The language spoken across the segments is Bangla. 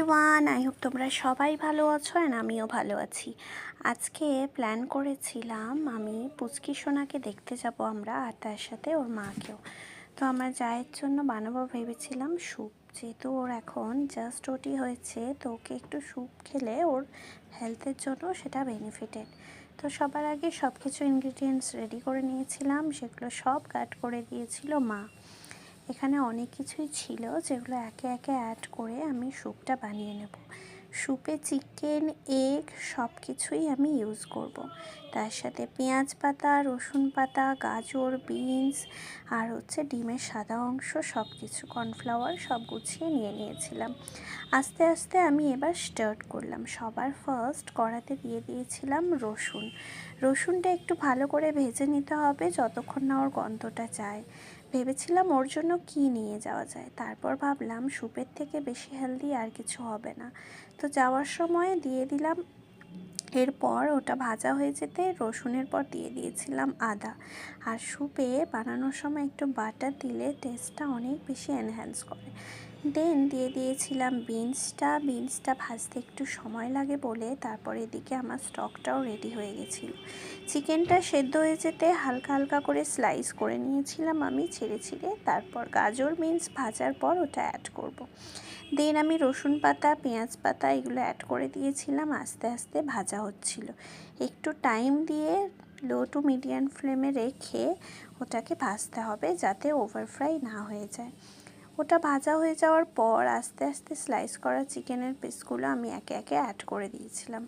এভরিওয়ান, আই হোপ তোমরা সবাই ভালো আছো অ্যান্ড আমিও ভালো আছি। আজকে প্ল্যান করেছিলাম আমি পুচকি সোনাকে দেখতে যাব আমরা, আর তার সাথে ওর মাকেও। তো আমার জায়ের জন্য বানাবো ভেবেছিলাম স্যুপ, যেহেতু ওর এখন জাস্ট ওটি হয়েছে, তো ওকে একটু স্যুপ খেলে ওর হেলথের জন্য সেটা বেনিফিটেড। তো সবার আগে সব কিছু ইনগ্রিডিয়েন্টস রেডি করে নিয়েছিলাম, সেগুলো সব কাট করে দিয়েছিল মা। এখানে অনেক কিছুই ছিল যেগুলো একে একে অ্যাড করে আমি স্যুপটা বানিয়ে নেব। স্যুপে চিকেন, এগ সব কিছুই আমি ইউজ করব। তার সাথে পেঁয়াজ পাতা, রসুন পাতা, গাজর, বিনস আর ডিমের সাদা অংশ, সব কিছু কর্নফ্লাওয়ার সব গুছিয়ে নিয়েছিলাম। আস্তে আস্তে আমি এবার স্টার্ট করলাম। সবার ফার্স্ট কড়াতে দিয়ে দিয়েছিলাম রসুনটা একটু ভালো করে ভেজে নিতে হবে যতক্ষণ না ওর গন্ধটা যায়। ভেবেছিলাম ওর জন্য কি নিয়ে যাওয়া যায়, তারপর ভাবলাম স্যুপের থেকে বেশি হেলদি আর কিছু হবে না। তো যাওয়ার সময় দিয়ে দিলাম। এরপর ওটা ভাজা হয়ে যেতে রসুনের পর দিয়ে দিয়েছিলাম আদা। আর স্যুপে বানানোর সময় একটু বাটার দিলে টেস্টটা অনেক বেশি এনহ্যান্স করে। দেন দিয়ে দিয়েছিলাম বিনসটা ভাজতে একটু সময় লাগে বলে তারপর এদিকে আমার স্টকটাও রেডি হয়ে গেছিলো। চিকেনটা সেদ্ধ হয়ে যেতে হালকা হালকা করে স্লাইস করে নিয়েছিলাম আমি ছিঁড়ে। তারপর গাজর বিনস ভাজার পর ওটা অ্যাড করব। দেন আমি রসুন পাতা, পেঁয়াজ পাতা এগুলো অ্যাড করে দিয়েছিলাম। আস্তে আস্তে ভাজা হচ্ছিল, একটু টাইম দিয়ে লো টু মিডিয়াম ফ্লেমে রেখে ওটাকে ভাজতে হবে যাতে ওভার ফ্রাই না হয়ে যায়। ওটা ভাজা হয়ে যাওয়ার পর আস্তে আস্তে স্লাইস করা চিকেনের পিসগুলো আমি একে একে অ্যাড করে দিয়েছিলাম।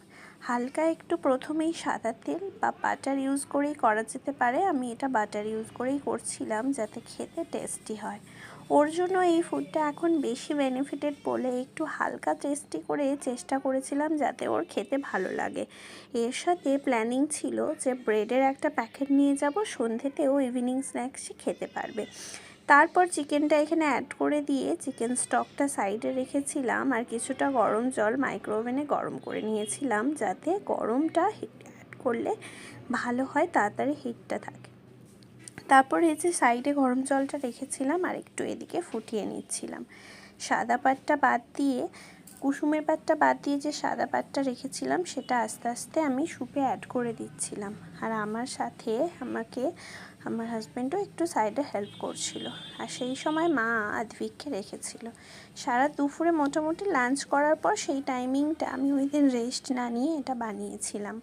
হালকা একটু প্রথমেই সাদা তেল বা বাটার ইউজ করেই করা যেতে পারে, আমি এটা বাটার ইউজ করেই করছিলাম যাতে খেতে টেস্টি হয়। ওর জন্য এই ফুডটা এখন বেশি বেনিফিটেড বলে একটু হালকা টেস্টি করে চেষ্টা করেছিলাম যাতে ওর খেতে ভালো লাগে। এর সাথে প্ল্যানিং ছিল যে ব্রেডের একটা প্যাকেট নিয়ে যাব, সন্ধ্যেতেও ইভিনিং স্ন্যাক্সই খেতে পারবে। তারপর চিকেনটা এখানে অ্যাড করে দিয়ে চিকেন স্টকটা সাইডে রেখেছিলাম, আর কিছুটা গরম জল মাইক্রোওভেনে গরম করে নিয়েছিলাম যাতে গরমটা অ্যাড করলে ভালো হয়, তাড়াতাড়ি হিটটা থাকে। তারপর এই যে সাইডে গরম জলটা রেখেছিলাম আর একটু এদিকে ফুটিয়ে নিচ্ছিলাম। সাদা পাটটা বাদ দিয়ে, কুসুমের পাটটা বাদ দিয়ে যে সাদা পাটটা রেখেছিলাম সেটা আস্তে আস্তে আমি স্যুপে অ্যাড করে দিচ্ছিলাম। আর আমার সাথে আমার হাজব্যান্ডও একটু সাইডে হেল্প করছিল। আর সেই সময় মা আদ্ভিককে রেখেছিল। সারা দুপুরে মোটামুটি লাঞ্চ করার পর সেই টাইমিংটা আমি ওই দিন রেস্ট না নিয়ে এটা বানিয়েছিলাম।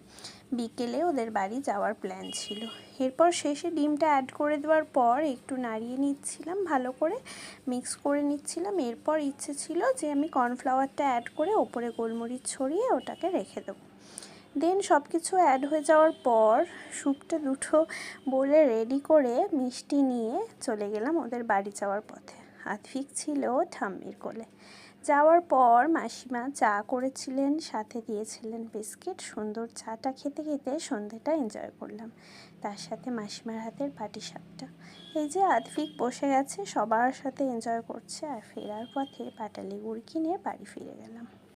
বিকেলে ওদের বাড়ি যাওয়ার প্ল্যান ছিল। এরপর শেষে ডিমটা অ্যাড করে দেওয়ার পর একটু নাড়িয়ে নিচ্ছিলাম, ভালো করে মিক্স করে নিচ্ছিলাম। এরপর ইচ্ছে ছিল যে আমি কর্নফ্লাওয়ারটা অ্যাড করে ওপরে গোলমরিচ ছড়িয়ে ওটাকে রেখে দেবো। দেন সব কিছু অ্যাড হয়ে যাওয়ার পর স্যুপটা দুটো বলে রেডি করে মিষ্টি নিয়ে চলে গেলাম ওদের বাড়ি যাওয়ার পথে। আদ্ভিক ছিল ঠাম্মির কোলে। যাওয়ার পর মাসিমা চা করেছিলেন, সাথে দিয়েছিলেন বিস্কিট। সুন্দর চাটা খেতে খেতে সন্ধেটা এনজয় করলাম, তার সাথে মাসিমার হাতের পাটিসাপটা। এই যে আদ্ভিক বসে গেছে, সবার সাথে এনজয় করছে। আর ফেরার পথে পাটালি গুড় কিনে বাড়ি ফিরে গেলাম।